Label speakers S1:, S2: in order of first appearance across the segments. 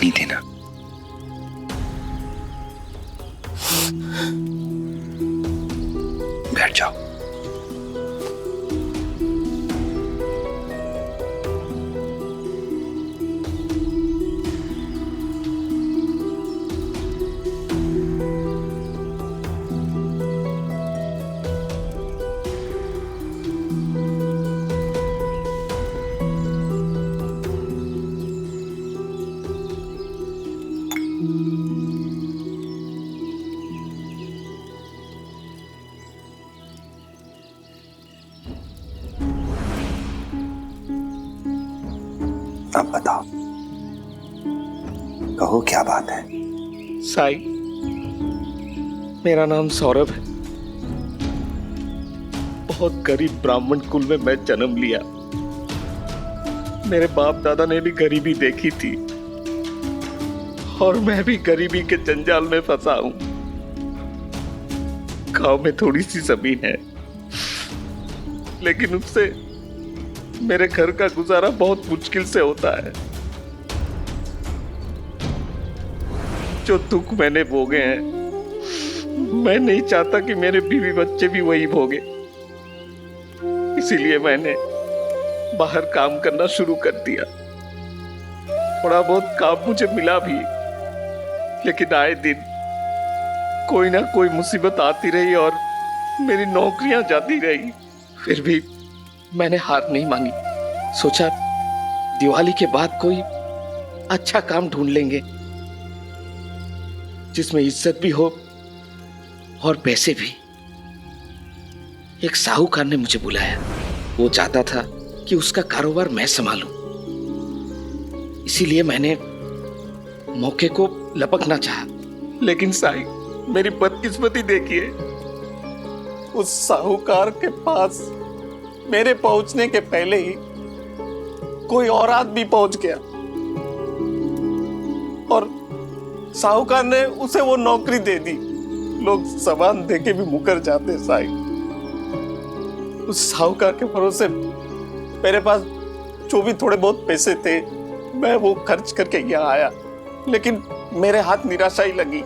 S1: नहीं थी ना। बैठ जाओ। अब बताओ, कहो क्या बात है।
S2: साई, मेरा नाम सौरभ है। बहुत गरीब ब्राह्मण कुल में मैं जन्म लिया। मेरे बाप दादा ने भी गरीबी देखी थी और मैं भी गरीबी के जंजाल में फंसा हूं। गांव में थोड़ी सी जमीन है, लेकिन उससे मेरे घर का गुजारा बहुत मुश्किल से होता है। जो दुख मैंने भोगे हैं, मैं नहीं चाहता कि मेरे बीवी बच्चे भी वही भोगे। इसीलिए मैंने बाहर काम करना शुरू कर दिया। थोड़ा बहुत काम मुझे मिला भी, लेकिन आए दिन कोई ना कोई मुसीबत आती रही और मेरी नौकरियां जाती रही। फिर भी मैंने हार नहीं मानी। सोचा दिवाली के बाद कोई अच्छा काम ढूंढ लेंगे जिसमें इज्जत भी हो और पैसे भी। एक साहूकार ने मुझे बुलाया। वो चाहता था कि उसका कारोबार मैं संभालूं। इसीलिए मैंने मौके को लपकना चाहा। लेकिन साई, मेरी बदकिस्मती देखिए, उस साहूकार के पास मेरे पहुंचने के पहले ही कोई और आदमी पहुंच गया और साहूकार ने उसे वो नौकरी दे दी। लोग सामान देके भी मुकर जाते। साई, उस साहूकार के भरोसे मेरे पास जो भी थोड़े बहुत पैसे थे, मैं वो खर्च करके यहाँ आया, लेकिन मेरे हाथ निराशा ही लगी।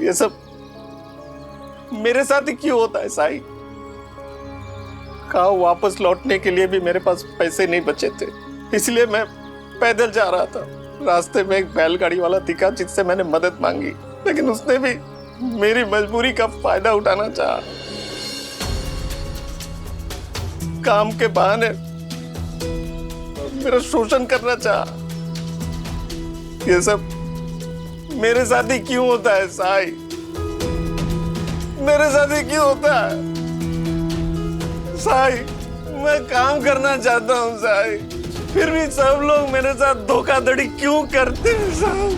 S2: ये सब मेरे साथ ही क्यों होता है साई? गाँव वापस लौटने के लिए भी मेरे पास पैसे नहीं बचे थे, इसलिए मैं पैदल जा रहा था। रास्ते में एक बैलगाड़ी वाला दिखा जिससे मैंने मदद मांगी, लेकिन उसने भी मेरी मजबूरी का फायदा उठाना चाहा। काम के बहाने मेरा शोषण करना चाहा। ये सब मेरे साथ ही क्यों होता है साई? मेरे साथ ही क्यों होता है साई? मैं काम करना चाहता हूँ साई, फिर भी सब लोग मेरे साथ धोखाधड़ी क्यों करते हैं साई?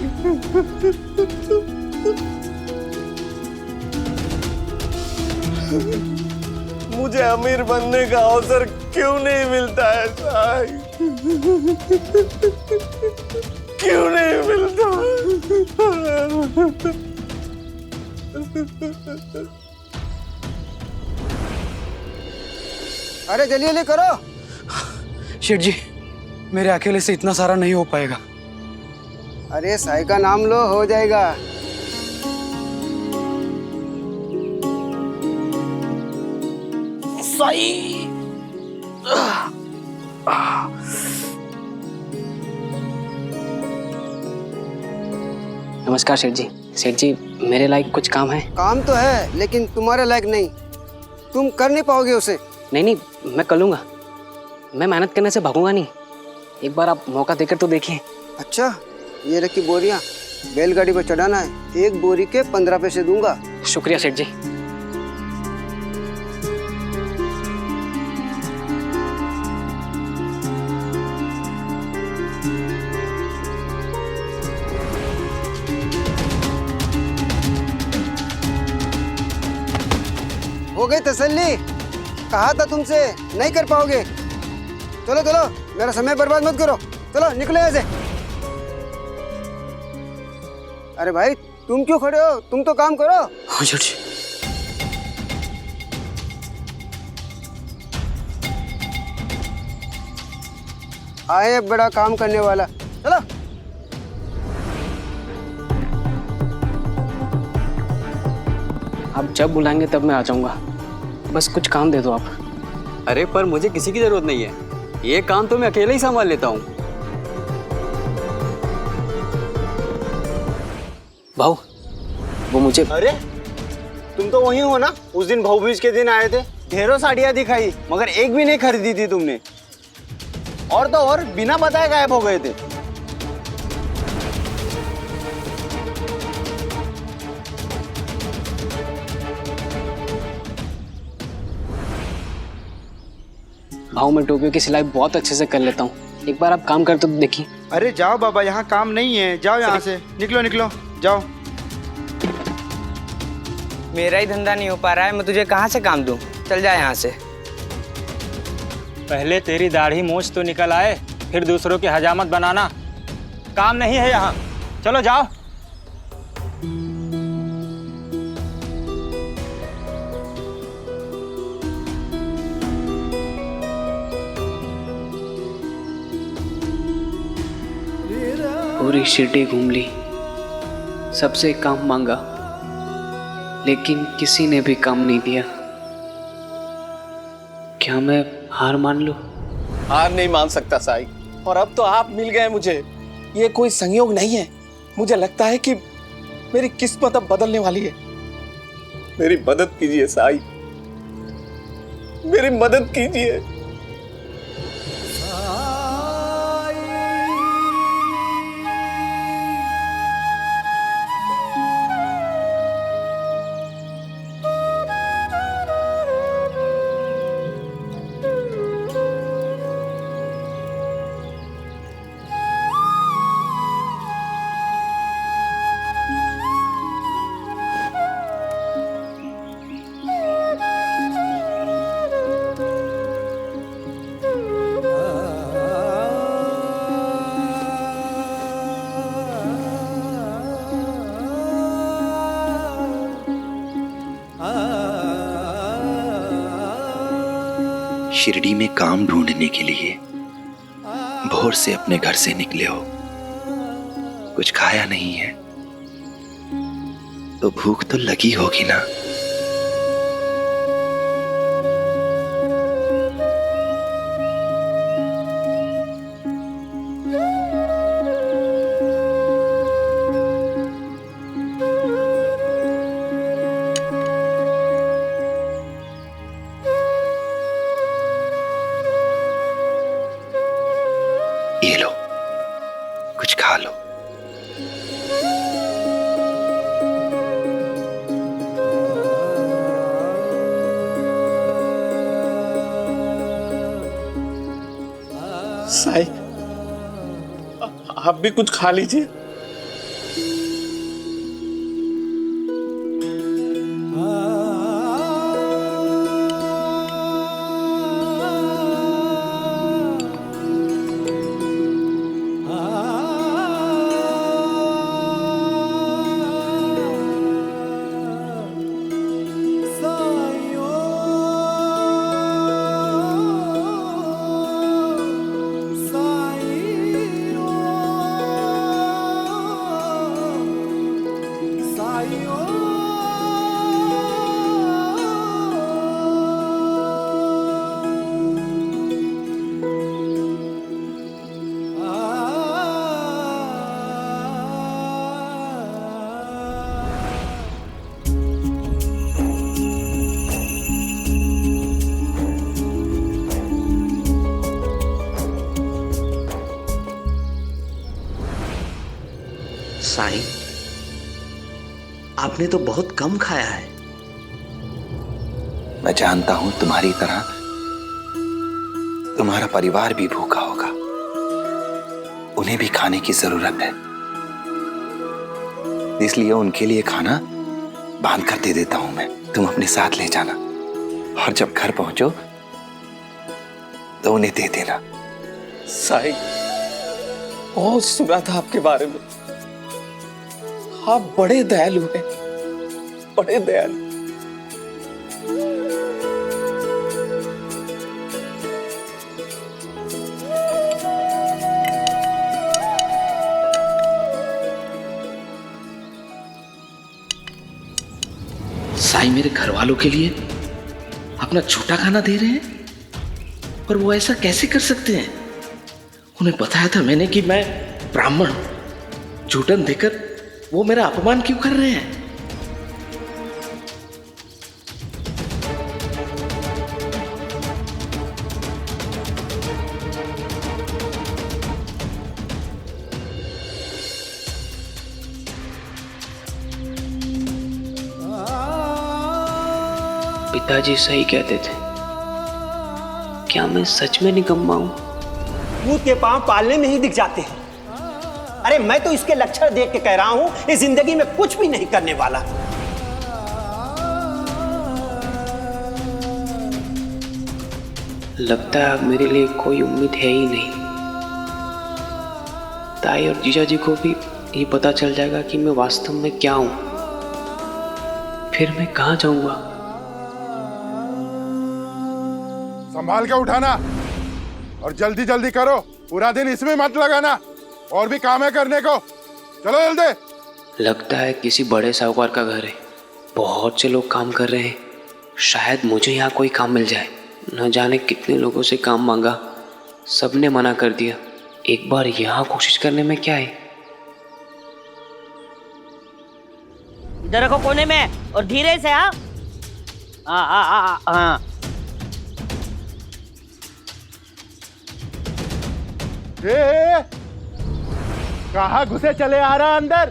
S2: मुझे अमीर बनने का अवसर क्यों नहीं मिलता है साई? क्यों नहीं मिलता?
S3: अरे जल्दी जल्दी करो।
S4: शेठ जी, मेरे अकेले से इतना सारा नहीं हो पाएगा।
S3: अरे साई का नाम लो, हो जाएगा।
S2: साई,
S5: नमस्कार सेठ जी। सेठ जी, मेरे लायक कुछ काम है?
S3: काम तो है, लेकिन तुम्हारे लायक नहीं। तुम कर नहीं पाओगे उसे।
S5: नहीं, मैं कर लूंगा। मैं मेहनत करने से भागूंगा नहीं। एक बार आप मौका देकर तो देखिए।
S3: अच्छा, ये रखी बोरियां, बैलगाड़ी पर चढ़ाना है। एक बोरी के 15 पैसे दूंगा।
S5: शुक्रिया सेठ जी।
S3: हो गई तसल्ली? कहा था तुमसे, नहीं कर पाओगे। चलो चलो, मेरा समय बर्बाद मत करो। चलो निकलो यहाँ से। अरे भाई, तुम क्यों खड़े हो? तुम तो काम करो।
S4: हाँ सेठ जी।
S3: आए बड़ा काम करने वाला। चलो।
S5: आप जब बुलाएंगे तब मैं आ जाऊंगा, बस कुछ काम दे दो आप।
S6: अरे पर मुझे किसी की जरूरत नहीं है, ये काम तो मैं अकेले ही संभाल लेता हूँ।
S5: भाऊ, वो मुझे
S7: अरे तुम तो वही हो ना, उस दिन भाऊबीज के दिन आए थे। ढेरों साड़ियाँ दिखाई मगर एक भी नहीं खरीदी थी तुमने, और तो और बिना बताए गायब हो गए थे।
S5: भाऊ, मैं टोपियों की सिलाई बहुत अच्छे से कर लेता हूँ, एक बार आप काम करते तो देखिए।
S7: अरे जाओ बाबा, यहाँ काम नहीं है, जाओ यहाँ से, निकलो निकलो जाओ।
S8: मेरा ही धंधा नहीं हो पा रहा है, मैं तुझे कहाँ से काम दूँ? चल जा यहाँ से।
S9: पहले तेरी दाढ़ी मूंछ तो निकल आए, फिर दूसरों की हजामत बनाना काम नहीं है यहाँ। चलो जाओ।
S5: पूरी शिरडी घूम ली, सबसे काम मांगा, लेकिन किसी ने भी काम नहीं दिया। क्या मैं हार मान लूं?
S2: हार नहीं मान सकता साई, और अब तो आप मिल गए मुझे। ये कोई संयोग नहीं है, मुझे लगता है कि मेरी किस्मत अब बदलने वाली है। मेरी मदद कीजिए साई, मेरी मदद कीजिए।
S1: शिरडी में काम ढूंढने के लिए भोर से अपने घर से निकले हो, कुछ खाया नहीं है तो भूख तो लगी होगी ना। ये लो, कुछ खा लो।
S2: साई, आप भी कुछ खा लीजिए।
S10: साईं, आपने तो बहुत कम खाया है।
S1: मैं जानता हूं तुम्हारी तरह तुम्हारा परिवार भी भूखा होगा, उन्हें भी खाने की जरूरत है, इसलिए उनके लिए खाना बांध कर दे देता हूं मैं। तुम अपने साथ ले जाना और जब घर पहुंचो तो उन्हें दे देना।
S2: साई, बहुत सुना था आपके बारे में, आप बड़े दयालु हैं, बड़े दयालु।
S10: साईं मेरे घर वालों के लिए अपना छोटा खाना दे रहे हैं, पर वो ऐसा कैसे कर सकते हैं? उन्हें बताया था मैंने कि मैं ब्राह्मण हूं। झूठन देकर वो मेरा अपमान क्यों कर रहे हैं?
S5: पिताजी सही कहते थे। क्या मैं सच में निकम्मा हूं?
S11: भूत के पांव पालने में ही दिख जाते हैं। अरे मैं तो इसके लक्षण देख के कह रहा हूं, इस जिंदगी में कुछ भी नहीं करने वाला।
S5: लगता है अब मेरे लिए कोई उम्मीद है ही नहीं। ताई और जीजा जी को भी ये पता चल जाएगा कि मैं वास्तव में क्या हूं। फिर मैं कहां जाऊंगा?
S12: संभाल के उठाना और जल्दी जल्दी करो। पूरा दिन इसमें मत लगाना, और भी काम है करने को। चलो जल्दी।
S5: लगता है किसी बड़े साहूकार का घर है। बहुत से लोग काम कर रहे हैं। शायद मुझे यहाँ कोई काम मिल जाए। न जाने कितने लोगों से काम मांगा, सबने मना कर दिया। एक बार यहाँ कोशिश करने में क्या है।
S13: इधर रखो कोने में और धीरे से। हाँ हाँ।
S12: कहाँ घुसे चले आ रहा अंदर?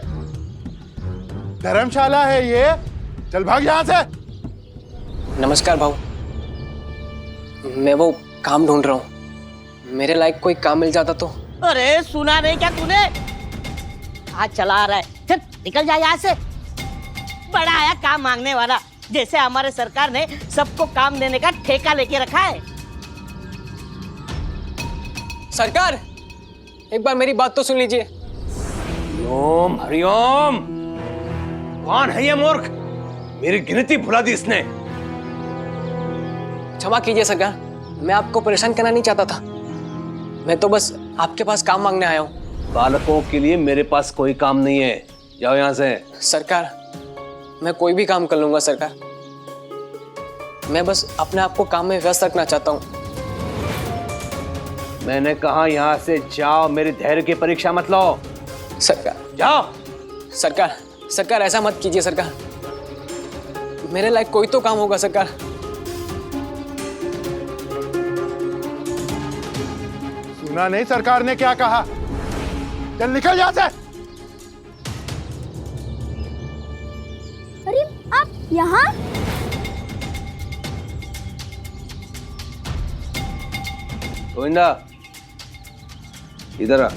S12: धर्मशाला है ये, चल भाग यहाँ से।
S8: नमस्कार भाऊ, मैं वो काम ढूंढ रहा हूँ। मेरे लायक कोई काम मिल जाता तो।
S13: अरे सुना नहीं क्या तूने? आज चला आ रहा है, चल निकल जा यहाँ से। बड़ा आया काम मांगने वाला, जैसे हमारे सरकार ने सबको काम देने का ठेका लेके रखा है।
S8: सरकार, एक बार मेरी बात तो सुन लीजिए।
S11: हरिओम हरिओम। कौन है ये मूर्ख? मेरी गिनती भुला दी इसने।
S8: क्षमा कीजिए सरकार, मैं आपको परेशान करना नहीं चाहता था। मैं तो बस आपके पास काम मांगने आया हूँ।
S11: बालकों के लिए मेरे पास कोई काम नहीं है, जाओ यहाँ से।
S8: सरकार, मैं कोई भी काम कर लूंगा सरकार। मैं बस अपने आप को काम में व्यस्त रखना चाहता हूँ।
S11: मैंने कहा यहाँ से जाओ, मेरी धैर्य की परीक्षा मत लो।
S8: सरकार
S11: जाओ।
S8: सरकार, सरकार ऐसा मत कीजिए सरकार। मेरे लायक कोई तो काम होगा सरकार।
S12: सुना नहीं सरकार ने क्या कहा? चल निकल यहाँ से।
S14: अरे आप यहाँ?
S11: गोविंदा इधर आ।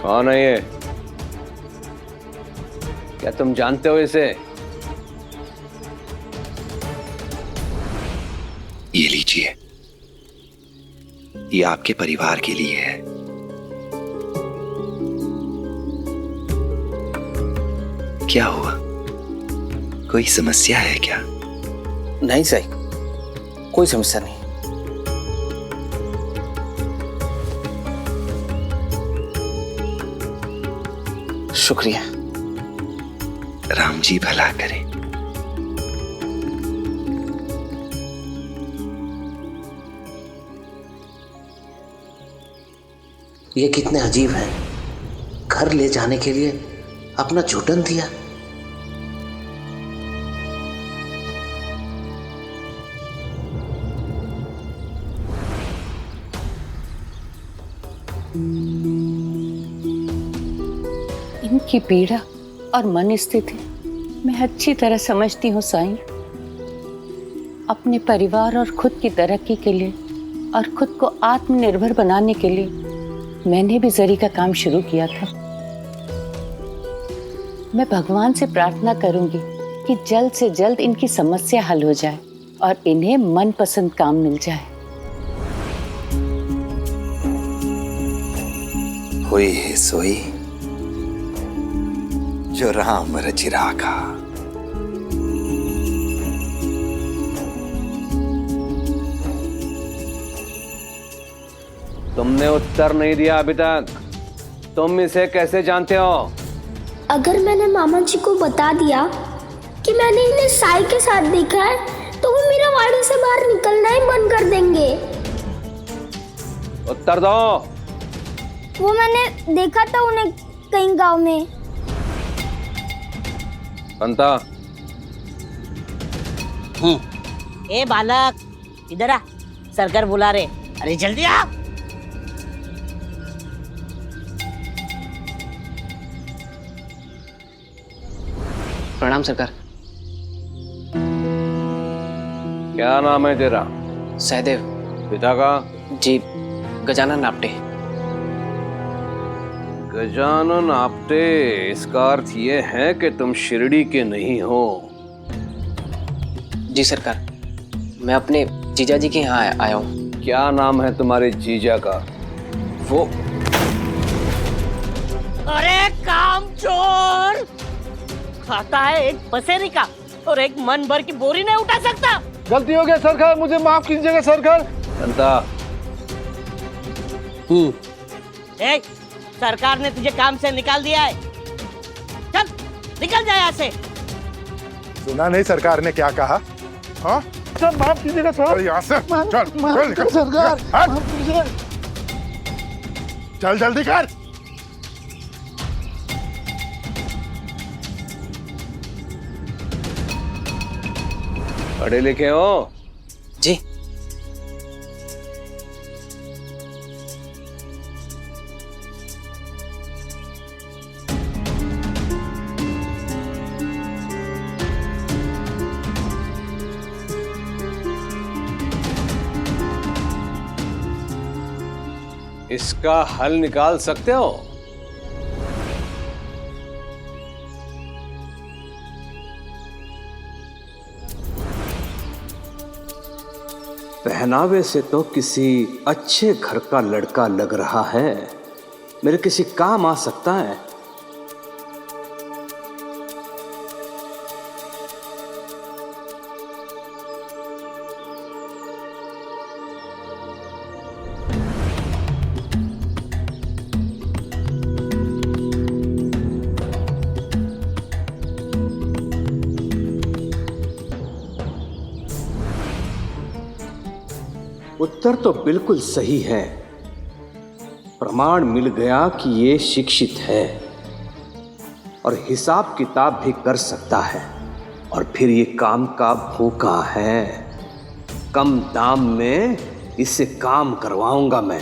S11: कौन है ये? क्या तुम जानते हो इसे?
S1: ये लीजिए, ये आपके परिवार के लिए है। क्या हुआ, कोई समस्या है क्या?
S10: नहीं सही, कोई समस्या नहीं। शुक्रिया।
S1: राम जी भला करें।
S10: ये कितने अजीब हैं। घर ले जाने के लिए अपना झूठन दिया।
S15: इनकी पीड़ा और मन स्थिति मैं अच्छी तरह समझती हूँ साईं। अपने परिवार और खुद की तरक्की के लिए और खुद को आत्मनिर्भर बनाने के लिए मैंने भी जरी का काम शुरू किया था। मैं भगवान से प्रार्थना करूंगी कि जल्द से जल्द इनकी समस्या हल हो जाए और इन्हें मनपसंद काम मिल जाए।
S1: हुई है सोई जो राम रचि राखा।
S14: तुमने उत्तर नहीं दिया अभी तक। तुम इसे कैसे जानते हो?
S16: अगर मैंने मामा जी को बता दिया कि मैंने इन्हें साई के साथ देखा है तो वो मेरा वाड़ी से बाहर निकलना ही बंद कर देंगे।
S14: उत्तर दो।
S16: वो मैंने देखा था उन्हें कहीं गांव में।
S14: बंता।
S13: ए बालक, इधर आ, सरकार बुला रहे। अरे जल्दी आ।
S8: प्रणाम सरकार।
S14: क्या नाम है तेरा?
S8: सहदेव।
S14: पिता का?
S8: जी गजानन आपटे।
S14: गजानन आपटे, इसका अर्थ ये है कि तुम शिरडी के नहीं हो।
S8: जी सरकार, मैं अपने जीजा जी के यहाँ आया हूँ।
S14: क्या नाम है तुम्हारे जीजा का? वो
S13: अरे कामचोर, खाता है एक पसेरी का और एक मन भर की बोरी नहीं उठा सकता।
S17: गलती हो गया सरकार, मुझे माफ कीजिएगा सरकार।
S14: बंता।
S13: ए, सरकार ने तुझे काम से निकाल दिया है। चल निकल जा यहाँ से।
S12: सुना नहीं सरकार ने क्या कहा? हाँ?
S17: सर माफ कीजिएगा सर।
S12: यहाँ से चल, चल निकल
S17: सरकार।
S12: चल जल्दी कर।
S14: पढ़े लिखे हो?
S8: जी।
S14: इसका हल निकाल सकते हो? पहनावे से तो किसी अच्छे घर का लड़का लग रहा है, मेरे किसी काम आ सकता है। उत्तर तो बिल्कुल सही है। प्रमाण मिल गया कि ये शिक्षित है और हिसाब किताब भी कर सकता है, और फिर ये काम का भूखा है। कम दाम में इससे काम करवाऊंगा मैं।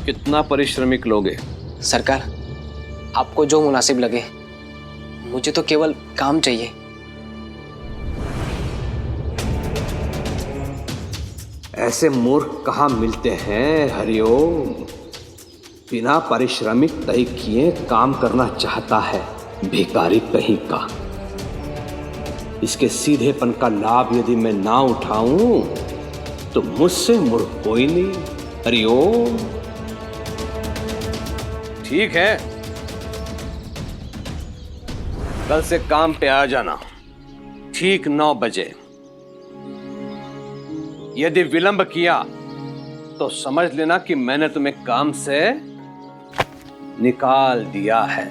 S14: कितना पारिश्रमिक लोगे?
S8: सरकार, आपको जो मुनासिब लगे, मुझे तो केवल काम चाहिए।
S14: ऐसे मूर्ख कहाँ मिलते हैं हरिओम। बिना पारिश्रमिक तय किए काम करना चाहता है भिखारी कहीं का। इसके सीधेपन का लाभ यदि मैं ना उठाऊं तो मुझसे मूर्ख कोई नहीं। हरिओम। ठीक है, कल से काम पे आ जाना ठीक 9 बजे। यदि विलंब किया तो समझ लेना कि मैंने तुम्हें काम से निकाल दिया है।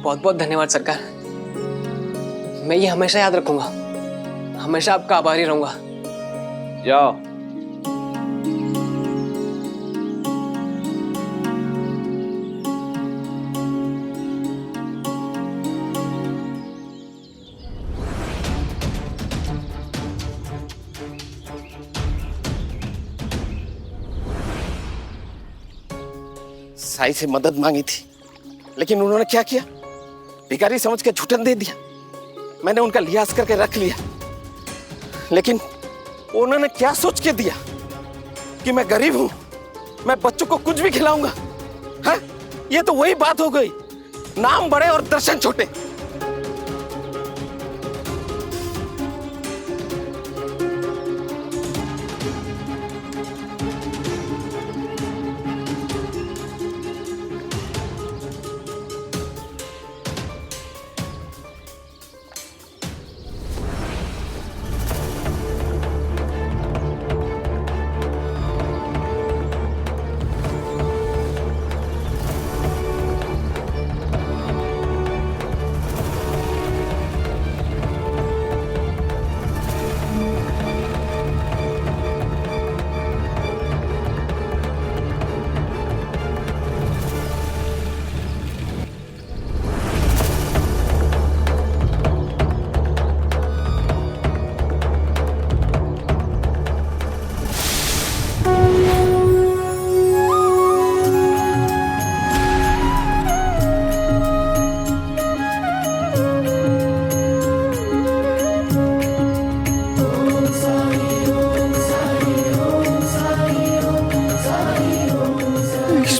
S8: बहुत बहुत धन्यवाद सरकार। मैं ये हमेशा याद रखूंगा, हमेशा आपका आभारी रहूंगा।
S14: जाओ।
S10: साई से मदद मांगी थी, लेकिन उन्होंने क्या किया? भिखारी समझ के झूठन दे दिया। मैंने उनका लिहाज करके रख लिया, लेकिन उन्होंने क्या सोच के दिया कि मैं गरीब हूं, मैं बच्चों को कुछ भी खिलाऊंगा। हाँ? ये तो वही बात हो गई, नाम बड़े और दर्शन छोटे।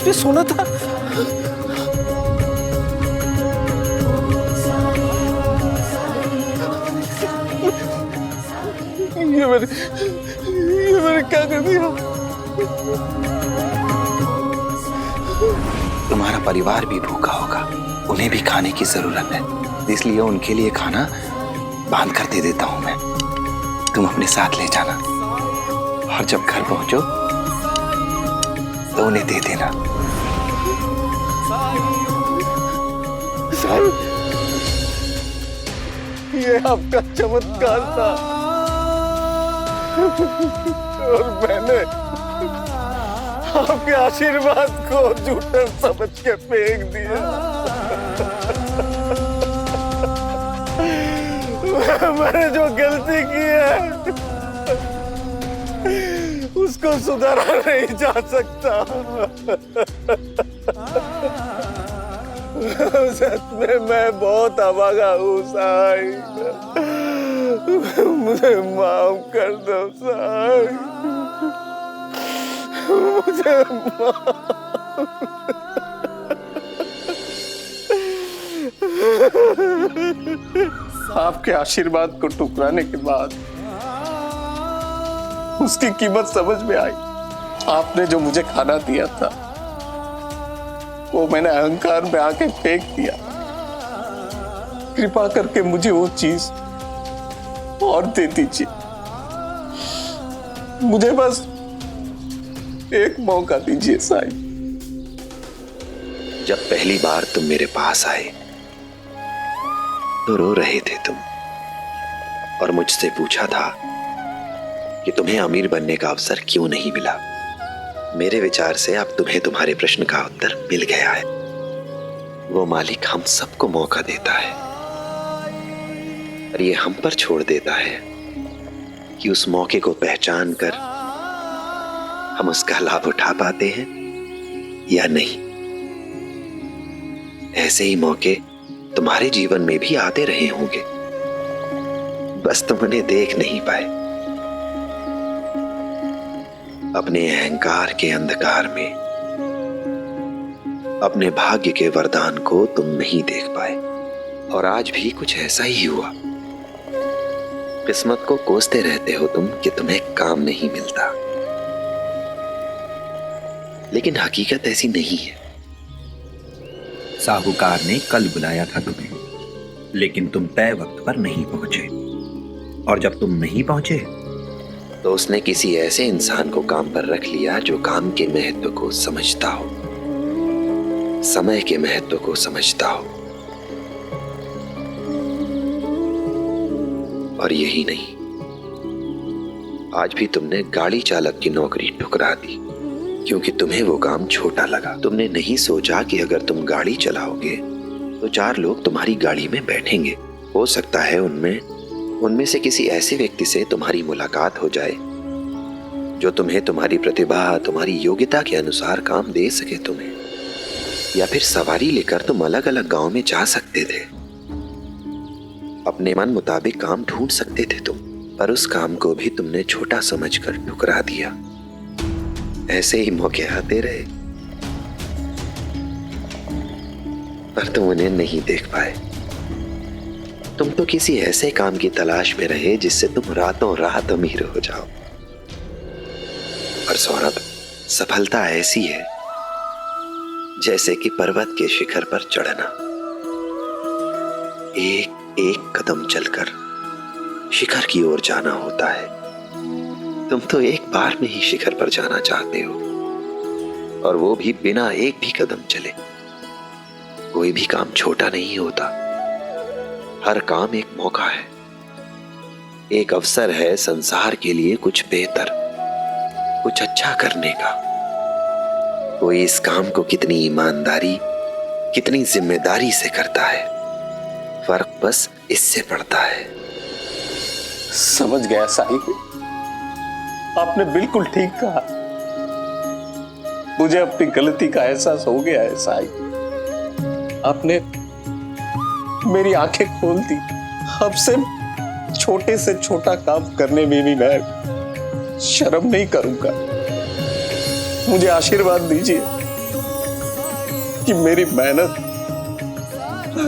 S2: पे सोना था। ये मैंने क्या कर दिया?
S1: तुम्हारा परिवार भी भूखा होगा, उन्हें भी खाने की जरूरत है, इसलिए उनके लिए खाना बांध कर दे देता हूं मैं। तुम अपने साथ ले जाना और जब घर पहुंचो तो उन्हें दे देना।
S2: ये आपका चमत्कार था और मैंने आपके आशीर्वाद को झूठा समझ के फेंक दिया। मैंने जो गलती की है उसको सुधारा नहीं जा सकता। सच में मैं बहुत अभागा हूँ साईं, मुझे माफ कर दो साईं, मुझे आपके आशीर्वाद को ठुकराने के बाद उसकी कीमत समझ में आई। आपने जो मुझे खाना दिया था वो मैंने अहंकार में आके फेंक दिया। कृपा करके मुझे वो चीज और दे दीजिए। मुझे बस एक मौका दीजिए साईं।
S1: जब पहली बार तुम मेरे पास आए तो रो रहे थे तुम और मुझसे पूछा था कि तुम्हें अमीर बनने का अवसर क्यों नहीं मिला। मेरे विचार से अब तुम्हें तुम्हारे प्रश्न का उत्तर मिल गया है। वो मालिक हम सबको मौका देता है और ये हम पर छोड़ देता है कि उस मौके को पहचान कर हम उसका लाभ उठा पाते हैं या नहीं। ऐसे ही मौके तुम्हारे जीवन में भी आते रहे होंगे, बस तुम उन्हें देख नहीं पाए। अपने अहंकार के अंधकार में अपने भाग्य के वरदान को तुम नहीं देख पाए और आज भी कुछ ऐसा ही हुआ। किस्मत को कोसते रहते हो तुम कि तुम्हें काम नहीं मिलता, लेकिन हकीकत ऐसी नहीं है।
S18: साहूकार ने कल बुलाया था तुम्हें, लेकिन तुम तय वक्त पर नहीं पहुंचे, और जब तुम नहीं पहुंचे
S1: तो उसने किसी ऐसे इंसान को काम पर रख लिया जो काम के महत्व को समझता हो, समय के महत्व को समझता हो। और यही नहीं, आज भी तुमने गाड़ी चालक की नौकरी ठुकरा दी क्योंकि तुम्हें वो काम छोटा लगा। तुमने नहीं सोचा कि अगर तुम गाड़ी चलाओगे तो 4 लोग तुम्हारी गाड़ी में बैठेंगे। हो सकता है उनमें से किसी ऐसे व्यक्ति से तुम्हारी मुलाकात हो जाए जो तुम्हें तुम्हारी प्रतिभा, तुम्हारी योग्यता के अनुसार काम दे सके तुम्हें। या फिर सवारी लेकर तुम अलग अलग गांव में जा सकते थे, अपने मन मुताबिक काम ढूंढ सकते थे तुम, पर उस काम को भी तुमने छोटा समझकर ठुकरा दिया। ऐसे ही मौके आते रहे पर तुम उन्हें नहीं देख पाए। तुम तो किसी ऐसे काम की तलाश में रहे जिससे तुम रातों रात अमीर हो जाओ। और सौरभ, सफलता ऐसी है जैसे कि पर्वत के शिखर पर चढ़ना। एक एक कदम चलकर शिखर की ओर जाना होता है। तुम तो एक बार में ही शिखर पर जाना चाहते हो, और वो भी बिना एक भी कदम चले। कोई भी काम छोटा नहीं होता, हर काम एक मौका है, एक अवसर है संसार के लिए कुछ बेहतर, कुछ अच्छा करने का। कोई इस काम को कितनी ईमानदारी, कितनी जिम्मेदारी से करता है, फर्क बस इससे पड़ता है।
S2: समझ गया साईं, आपने बिल्कुल ठीक कहा। मुझे अपनी गलती का एहसास हो गया है साईं। आपने मेरी आंखें खोल दी। अब से छोटे से छोटा काम करने में भी मैं शर्म नहीं करूंगा। मुझे आशीर्वाद दीजिए, कि मेरी मेहनत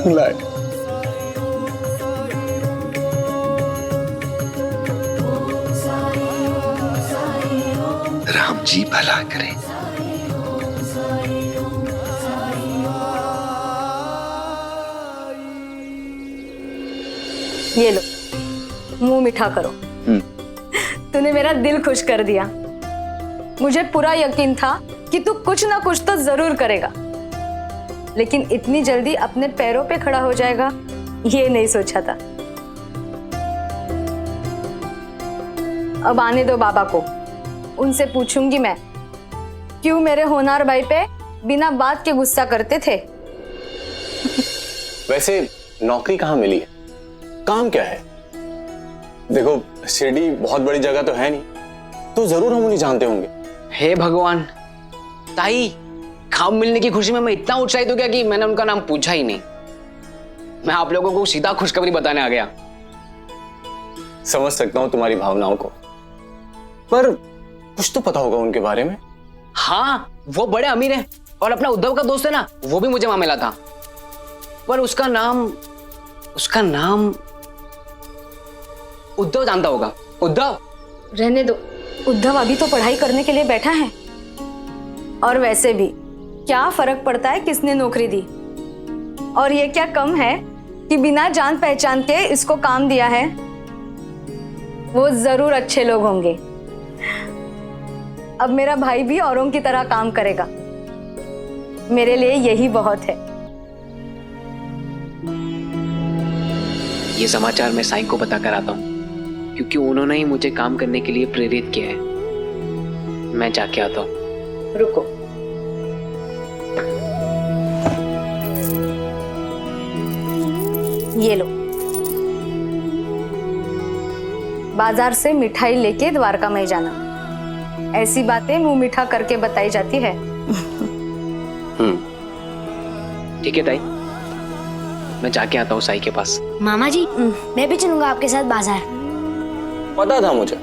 S2: लाए।
S1: राम जी भला करें।
S19: ये लो, मुंह मीठा करो। तूने मेरा दिल खुश कर दिया। मुझे पूरा यकीन था कि तू कुछ ना कुछ तो जरूर करेगा, लेकिन इतनी जल्दी अपने पैरों पे खड़ा हो जाएगा ये नहीं सोचा था। अब आने दो बाबा को, उनसे पूछूंगी मैं क्यों मेरे होनार भाई पे बिना बात के गुस्सा करते थे।
S7: वैसे नौकरी कहाँ मिली है, काम क्या है? देखो शिरडी बहुत बड़ी जगह तो है नहीं, तो जरूर हम उन्हें जानते होंगे।
S5: हे भगवान, ताई काम मिलने की खुशी में मैं इतना उत्साहित हो गया कि मैंने उनका नाम पूछा ही नहीं। मैं आप लोगों को सीधा खुशखबरी बताने आ गया।
S7: समझ सकता हूँ तुम्हारी भावनाओं को, पर कुछ तो पता होगा उनके बारे में।
S5: हाँ, वो बड़े अमीर हैं और अपना उद्धव का दोस्त है ना, वो भी मुझे वहां मिला था, पर उसका नाम उद्धव जानता होगा। उद्धव?
S19: रहने दो, उद्धव अभी तो पढ़ाई करने के लिए बैठा है, और वैसे भी क्या फर्क पड़ता है किसने नौकरी दी। और ये क्या कम है कि बिना जान पहचान के इसको काम दिया है। वो जरूर अच्छे लोग होंगे। अब मेरा भाई भी औरों की तरह काम करेगा, मेरे लिए यही बहुत है।
S5: ये समाचार मैं साईं को बता कर आता हूँ, क्योंकि उन्होंने ही मुझे काम करने के लिए प्रेरित किया है। मैं जाके आता हूँ।
S19: रुको, ये लो, बाजार से मिठाई लेके द्वारका में जाना। ऐसी बातें मुंह मीठा करके बताई जाती है।
S5: ठीक है ताई, मैं जाके आता हूँ साईं के पास।
S16: मामा जी, मैं भी चलूंगा आपके साथ बाजार।
S7: पता था मुझे,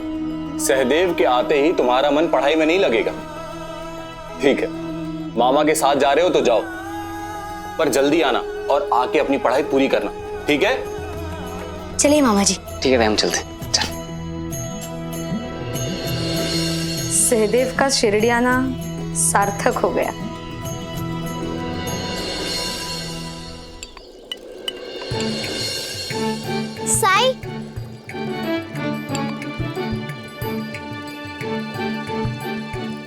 S7: सहदेव के आते ही तुम्हारा मन पढ़ाई में नहीं लगेगा। ठीक है, मामा के साथ जा रहे हो तो जाओ, पर जल्दी आना और आके अपनी पढ़ाई पूरी करना, ठीक है?
S16: चलिए मामा जी।
S5: ठीक है, हम चलते हैं।
S19: सहदेव का शिरडी आना सार्थक हो गया।
S16: साई,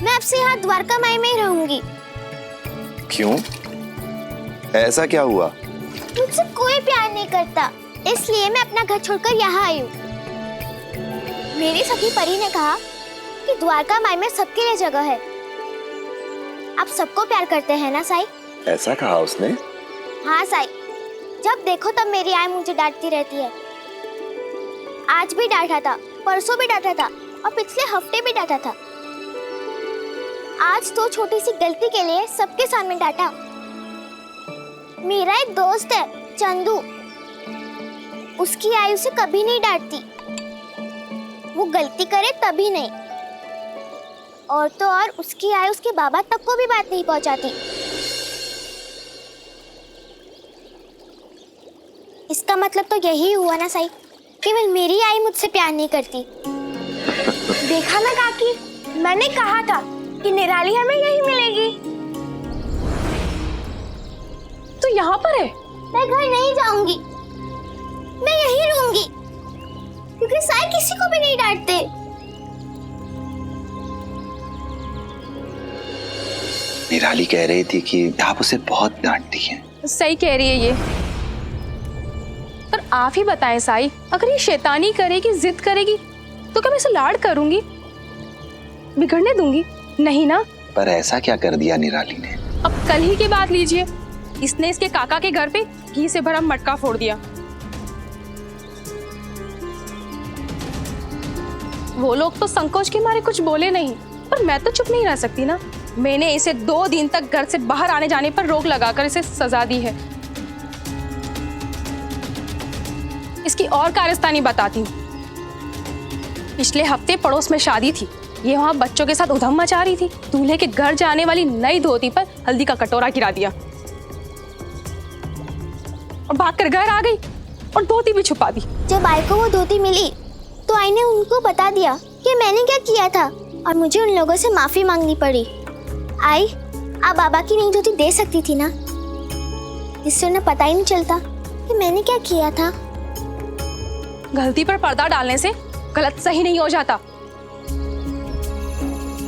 S16: मैं अब से यहाँ द्वारका माई में ही रहूंगी।
S1: क्यों? ऐसा क्या हुआ?
S16: मुझसे कोई प्यार नहीं करता, इसलिए मैं अपना घर छोड़कर यहाँ आई हूँ। मेरी सखी परी ने कहा कि द्वारका माई में सबके लिए जगह है। आप सबको प्यार करते हैं ना साई?
S1: ऐसा कहा उसने?
S16: हाँ साई, जब देखो तब मेरी आई मुझे डांटती रहती है। आज भी डांटा था, परसों भी डांटा था, और पिछले हफ्ते भी डांटा था। आज तो छोटी सी गलती के लिए सबके सामने डांटा। मेरा एक दोस्त है चंदू, उसकी आई उसे कभी नहीं डांटती। वो गलती करे तभी नहीं, और तो और उसकी आई उसके बाबा तक को भी बात नहीं पहुंचाती। इसका मतलब तो यही हुआ ना साई, केवल मेरी आई मुझसे प्यार नहीं करती। देखा ना काकी, मैंने कहा था कि निराली हमें यही मिलेगी।
S19: तो यहाँ पर है?
S16: मैं घर नहीं जाऊंगी, मैं यहीं रहूंगी, क्योंकि साई किसी को भी नहीं डांटते।
S1: निराली कह रही थी कि आप उसे बहुत डांटती हैं।
S19: सही कह रही है ये, पर आप ही बताएं साई, अगर ये शैतानी करेगी, जिद करेगी, तो क्या मैं इसे लाड करूंगी, बिगड़ने दूंगी? नहीं ना।
S1: पर ऐसा क्या कर दिया निराली ने?
S19: अब कल ही की बात लीजिए, इसने इसके काका के घर पे घी से भरा मटका फोड़ दिया। वो लोग तो संकोच के मारे कुछ बोले नहीं, पर मैं तो चुप नहीं रह सकती ना। मैंने इसे 2 दिन तक घर से बाहर आने जाने पर रोक लगाकर इसे सजा दी है। इसकी और कारस्तानी बताती हूँ। पिछले हफ्ते पड़ोस में शादी थी, ये वहाँ बच्चों के साथ उधम मचा रही थी। दूल्हे के घर जाने वाली नई धोती पर हल्दी का कटोरा गिरा दिया। और भागकर घर आ गई और धोती भी छुपा दी।
S16: जब आई को वो धोती मिली तो आई ने उनको बता दिया कि मैंने क्या किया था और मुझे उन लोगों से माफी मांगनी पड़ी। आई, आप बाबा की नई धोती दे सकती थी ना, जिससे उन्हें पता ही नहीं चलता कि मैंने क्या किया था।
S19: गलती पर पर्दा डालने से गलत सही नहीं हो जाता।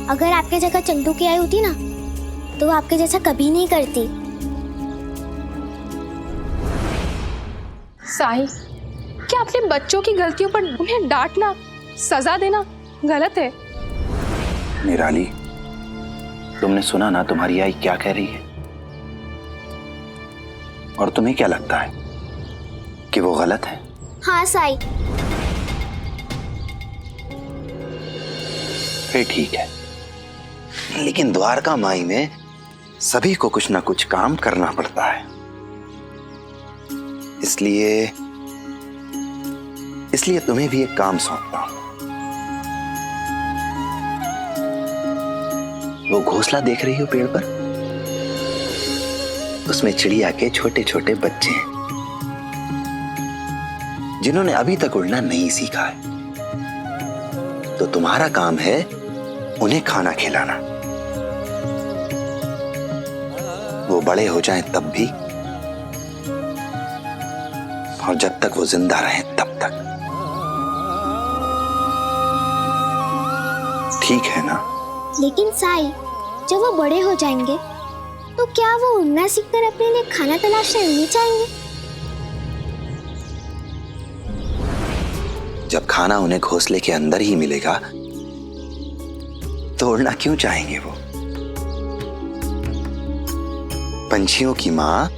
S16: अगर आपके जगह चंदू की आई होती ना तो वो आपके जैसा कभी नहीं करती।
S19: साहिल, क्या अपने बच्चों की गलतियों पर उन्हें डांटना, सजा देना गलत है?
S18: निराली, तुमने सुना ना तुम्हारी आई क्या कह रही है? और तुम्हें क्या लगता है कि वो गलत है?
S16: हाँ साई।
S18: फिर ठीक है, लेकिन द्वारका माई में सभी को कुछ ना कुछ काम करना पड़ता है। इसलिए तुम्हें भी एक काम सौंपता हूं। वो घोंसला देख रही हो पेड़ पर? उसमें चिड़िया के छोटे छोटे बच्चे हैं जिन्होंने अभी तक उड़ना नहीं सीखा है। तो तुम्हारा काम है उन्हें खाना खिलाना। वो बड़े हो जाएं तब भी, और जब तक वो जिंदा रहें तब तक। ठीक है ना?
S16: लेकिन साई, जब वो बड़े हो जाएंगे तो क्या वो उड़ना सीखकर अपने लिए खाना तलाशने नहीं चाहेंगे?
S18: जब खाना उन्हें घोंसले के अंदर ही मिलेगा तो उड़ना क्यों चाहेंगे वो? पंछियों की माँ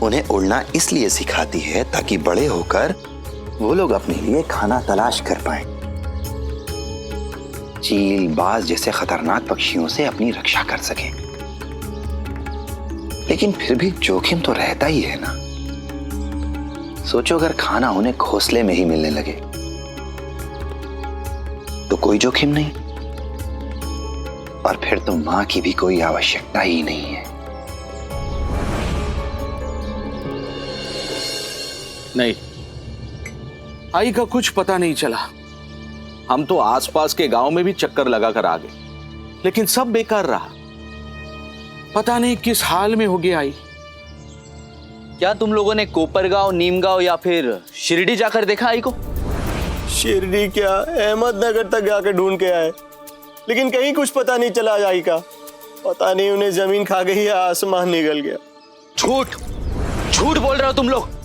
S18: उन्हें उड़ना इसलिए सिखाती है ताकि बड़े होकर वो लोग अपने लिए खाना तलाश कर पाएं। चील, बाज जैसे खतरनाक पक्षियों से अपनी रक्षा कर सकें। लेकिन फिर भी जोखिम तो रहता ही है ना। सोचो अगर खाना उन्हें घोंसले में ही मिलने लगे तो कोई जोखिम नहीं, और फिर तो मां की भी कोई आवश्यकता ही नहीं है।
S14: नहीं, आई का कुछ पता नहीं चला। हम तो आसपास के गांव में भी चक्कर लगाकर आ गए, लेकिन सब बेकार रहा। पता नहीं किस हाल में हो गया आई।
S7: क्या तुम लोगों ने कोपरगांव, नीमगांव या फिर शिरडी जाकर देखा आई को?
S20: शिरडी क्या, अहमदनगर तक जाकर ढूंढ के आए, लेकिन कहीं कुछ पता नहीं चला आई का। पता नहीं उन्हें जमीन खा गई या आसमान निकल गया।
S7: झूठ झूठ बोल रहे हो तुम लोग।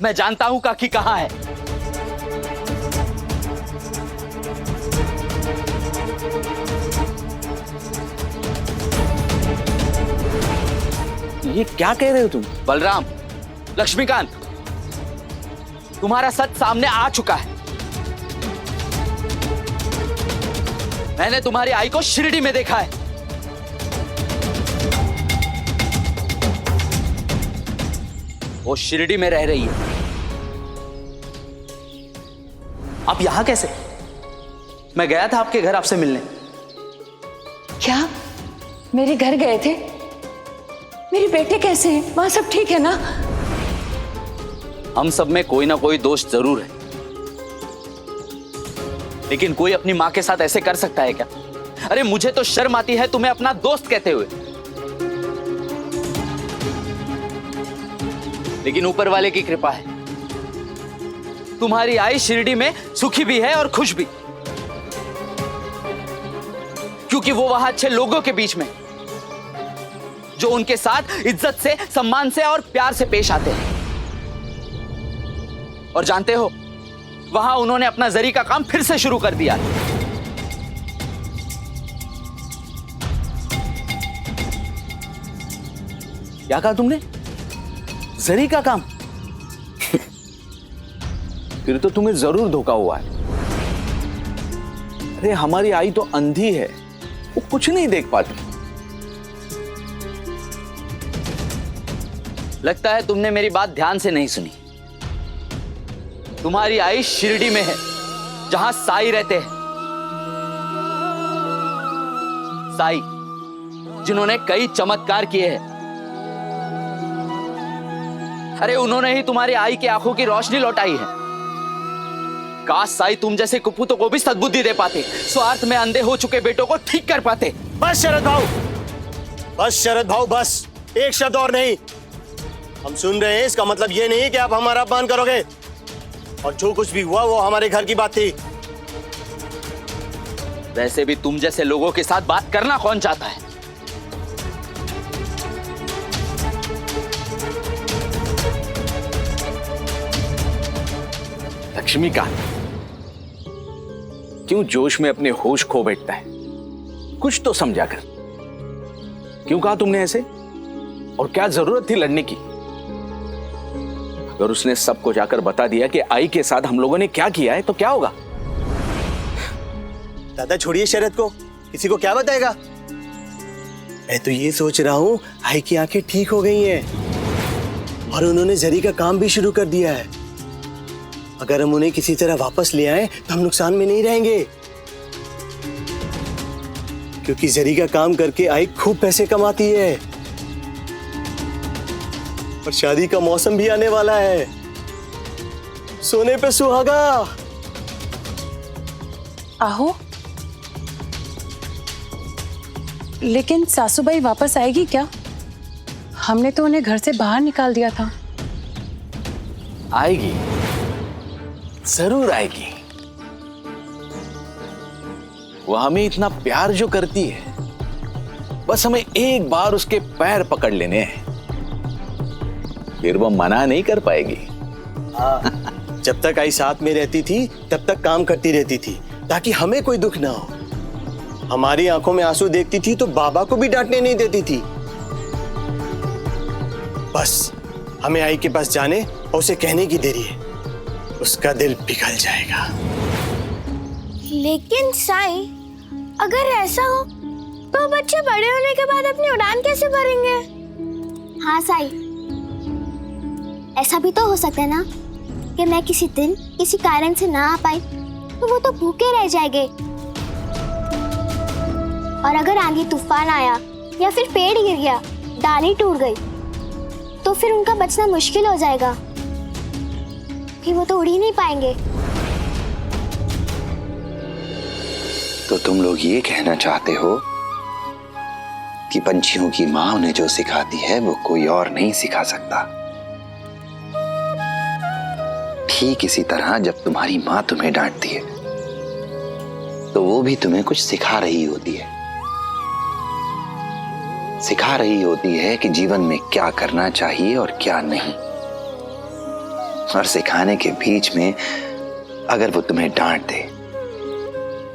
S7: मैं जानता हूं काकी कहां है।
S14: ये क्या कह रहे हो तुम?
S7: बलराम, लक्ष्मीकांत, तुम्हारा सच सामने आ चुका है। मैंने तुम्हारी आई को शिरडी में देखा है। वो शिरडी में रह रही है। आप यहां कैसे? मैं गया था आपके घर आपसे मिलने।
S15: क्या मेरे घर गए थे? मेरे बेटे कैसे हैं? वहां सब ठीक है ना?
S7: हम सब में कोई ना कोई दोस्त जरूर है, लेकिन कोई अपनी मां के साथ ऐसे कर सकता है क्या? अरे मुझे तो शर्म आती है तुम्हें अपना दोस्त कहते हुए। लेकिन ऊपर वाले की कृपा है, तुम्हारी आई शिरडी में सुखी भी है और खुश भी, क्योंकि वो वहां अच्छे लोगों के बीच में जो उनके साथ इज्जत से, सम्मान से और प्यार से पेश आते हैं। और जानते हो, वहां उन्होंने अपना जरी का काम फिर से शुरू कर दिया।
S14: क्या कहा तुमने? जरी का काम? फिर तो तुम्हें जरूर धोखा हुआ है। अरे हमारी आई तो अंधी है, वो कुछ नहीं देख पाती।
S7: लगता है तुमने मेरी बात ध्यान से नहीं सुनी। तुम्हारी आई शिरडी में है, जहां साई रहते हैं। साई,
S10: जिन्होंने कई चमत्कार किए हैं। अरे उन्होंने ही तुम्हारी आई की आंखों की रोशनी लौटाई है। काश साई तुम जैसे कुपूतों को भी सद्बुद्धि दे पाते, स्वार्थ में अंधे हो चुके बेटों को ठीक कर पाते।
S20: बस शरद भाऊ, बस शरद भाऊ, बस एक शब्द और नहीं। हम सुन रहे हैं, इसका मतलब ये नहीं कि आप हमारा अपमान करोगे। और जो कुछ भी हुआ वो हमारे घर की बात थी।
S10: वैसे भी तुम जैसे लोगों के साथ बात करना कौन चाहता है?
S7: लक्ष्मीकांत क्यों जोश में अपने होश खो बैठता है? कुछ तो समझा कर। क्यों कहा तुमने ऐसे? और क्या जरूरत थी लड़ने की? अगर उसने सबको जाकर बता दिया कि आई के साथ हम लोगों ने क्या किया है तो क्या होगा?
S20: दादा छोड़िए शरद को, किसी को क्या बताएगा। मैं तो ये सोच रहा हूँ आई की आंखें ठीक हो गई हैं और उन्होंने जरी का काम भी शुरू कर दिया है। अगर हम उन्हें किसी तरह वापस ले आए तो हम नुकसान में नहीं रहेंगे, क्योंकि जरी का काम करके आई खूब पैसे कमाती है और शादी का मौसम भी आने वाला है। सोने पे सुहागा।
S19: आहो, लेकिन सासूबाई वापस आएगी क्या? हमने तो उन्हें घर से बाहर निकाल दिया था।
S7: आएगी, जरूर आएगी। वो हमें इतना प्यार जो करती है, बस हमें एक बार उसके पैर पकड़ लेने हैं, फिर वो मना नहीं कर पाएगी।
S20: जब तक आई साथ में रहती थी तब तक काम करती रहती थी ताकि हमें कोई दुख ना हो। हमारी आंखों में आंसू देखती थी तो बाबा को भी डांटने नहीं देती थी। बस हमें आई के पास जाने और उसे कहने की देरी है, उसका दिल पिघल जाएगा।
S16: लेकिन साई, अगर ऐसा हो तो बच्चे बड़े होने के बाद अपनी उड़ान कैसे भरेंगे? हाँ साई, ऐसा भी तो हो सकता है ना कि मैं किसी दिन किसी कारण से ना आ पाई तो वो तो भूखे रह जाएंगे। और अगर आंधी तूफान आया या फिर पेड़ गिर गया, डाली टूट गई, तो फिर उनका बचना मुश्किल हो जाएगा, फिर वो तो उड़ ही नहीं पाएंगे।
S18: तो तुम लोग ये कहना चाहते हो कि पंछियों की माँ उन्हें जो सिखाती है वो कोई और नहीं सिखा सकता। ठीक इसी तरह जब तुम्हारी माँ तुम्हें डांटती है तो वो भी तुम्हें कुछ सिखा रही होती है। सिखा रही होती है कि जीवन में क्या करना चाहिए और क्या नहीं। और सिखाने के बीच में अगर वो तुम्हें डांट दे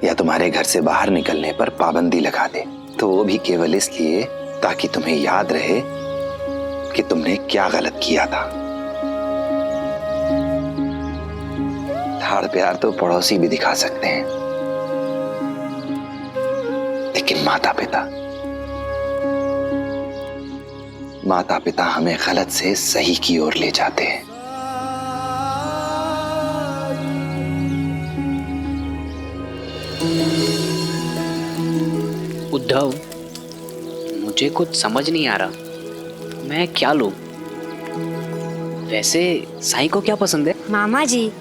S18: या तुम्हारे घर से बाहर निकलने पर पाबंदी लगा दे तो वो भी केवल इसलिए ताकि तुम्हें याद रहे कि तुमने क्या गलत किया था। लाड़ प्यार तो पड़ोसी भी दिखा सकते हैं, लेकिन माता पिता हमें गलत से सही की ओर ले जाते हैं।
S5: उद्धव, मुझे कुछ समझ नहीं आ रहा, मैं क्या लूं? वैसे साई को क्या पसंद है?
S16: मामा जी,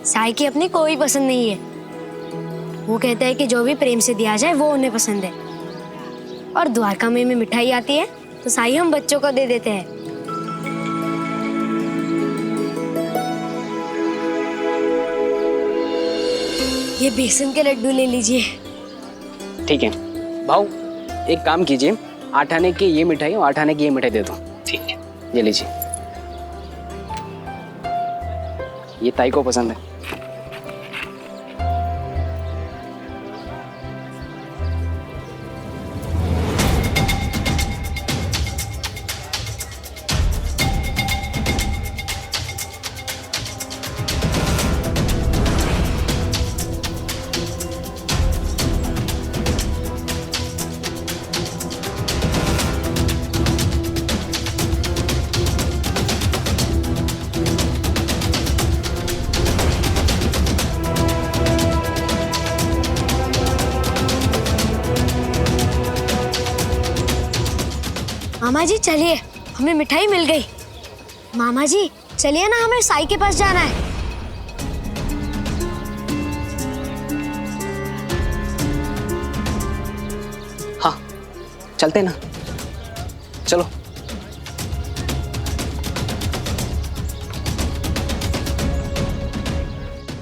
S16: साई की अपनी कोई पसंद नहीं है। वो कहता है कि जो भी प्रेम से दिया जाए वो उन्हें पसंद है। और द्वारका में मिठाई आती है तो साई हम बच्चों को दे देते हैं। ये बेसन के लड्डू ले लीजिए।
S8: ठीक है भाऊ, एक काम कीजिए, 8 आने की ये मिठाई और 8 आने की ये मिठाई दे दो।
S5: ठीक है,
S8: ये लीजिए। ये ताई को पसंद है।
S16: मामा जी चलिए, हमें मिठाई मिल गई। मामा जी चलिए ना, हमें साई के पास जाना है।
S8: हाँ चलते ना, चलो।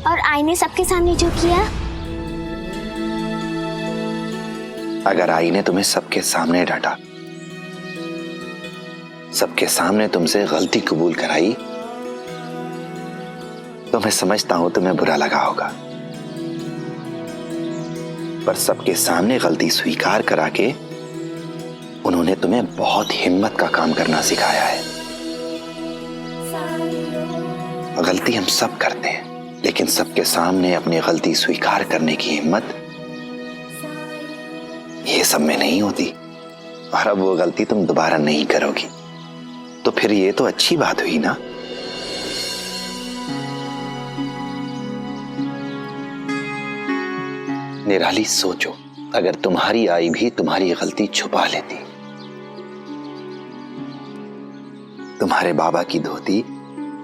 S16: और आई ने सबके सामने जो किया।
S18: अगर आई ने तुम्हें सबके सामने डांटा, सबके सामने तुमसे गलती कबूल कराई, तो मैं समझता हूं तुम्हें बुरा लगा होगा। पर सबके सामने गलती स्वीकार करा के उन्होंने तुम्हें बहुत हिम्मत का काम करना सिखाया है। गलती हम सब करते हैं, लेकिन सबके सामने अपनी गलती स्वीकार करने की हिम्मत ये सब में नहीं होती। और अब वो गलती तुम दोबारा नहीं करोगी, तो फिर ये तो अच्छी बात हुई ना। निराली, सोचो, अगर तुम्हारी आई भी तुम्हारी गलती छुपा लेती, तुम्हारे बाबा की धोती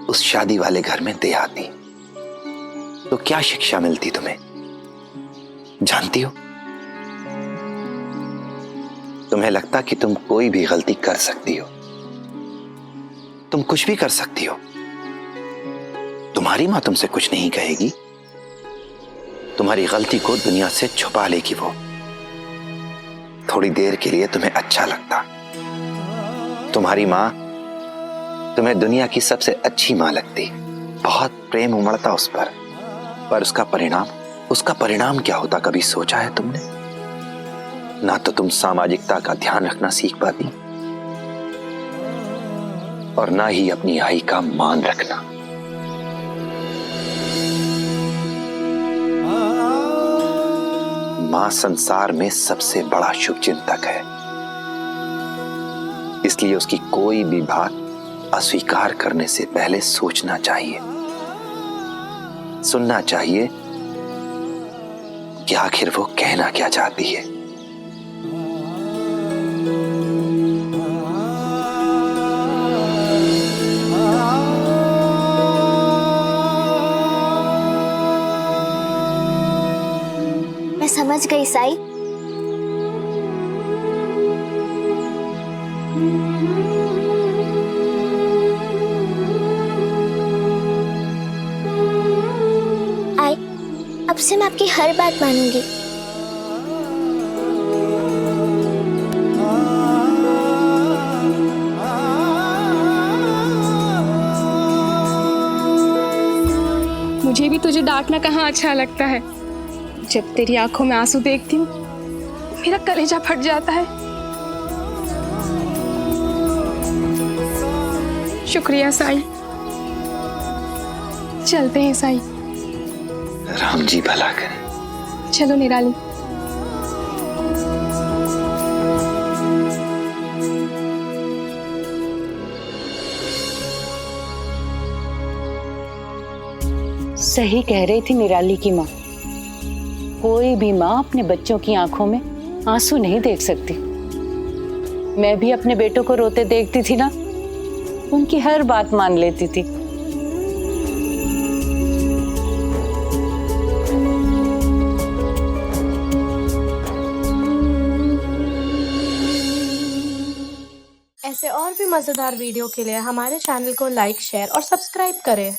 S18: उस शादी वाले घर में दे आती, तो क्या शिक्षा मिलती तुम्हें, जानती हो? तुम्हें लगता कि तुम कोई भी गलती कर सकती हो, तुम कुछ भी कर सकती हो। तुम्हारी मां तुमसे कुछ नहीं कहेगी, तुम्हारी गलती को दुनिया से छुपा लेगी वो। थोड़ी देर के लिए तुम्हें अच्छा लगता, तुम्हारी मां तुम्हें दुनिया की सबसे अच्छी मां लगती, बहुत प्रेम उमड़ता उस पर उसका परिणाम क्या होता, कभी सोचा है तुमने? ना तो तुम सामाजिकता का ध्यान रखना सीख पाती, और ना ही अपनी आई का मान रखना। मां संसार में सबसे बड़ा शुभचिंतक है, इसलिए उसकी कोई भी बात अस्वीकार करने से पहले सोचना चाहिए, सुनना चाहिए कि आखिर वो कहना क्या चाहती है।
S16: मैं समझ गई साई। अब से मैं आपकी हर बात मानूंगी।
S21: मुझे भी तुझे डांटना कहाँ अच्छा लगता है। जब तेरी आंखों में आंसू देखती हूँ मेरा कलेजा फट जाता है। शुक्रिया साई। चलते हैं साई।
S18: राम जी भला करे।
S21: चलो निराली।
S15: सही कह रही थी निराली की माँ। कोई भी माँ अपने बच्चों की आंखों में आंसू नहीं देख सकती। मैं भी अपने बेटों को रोते देखती थी ना, उनकी हर बात मान लेती थी।
S21: ऐसे और भी मजेदार वीडियो के लिए हमारे चैनल को लाइक, शेयर और सब्सक्राइब करें।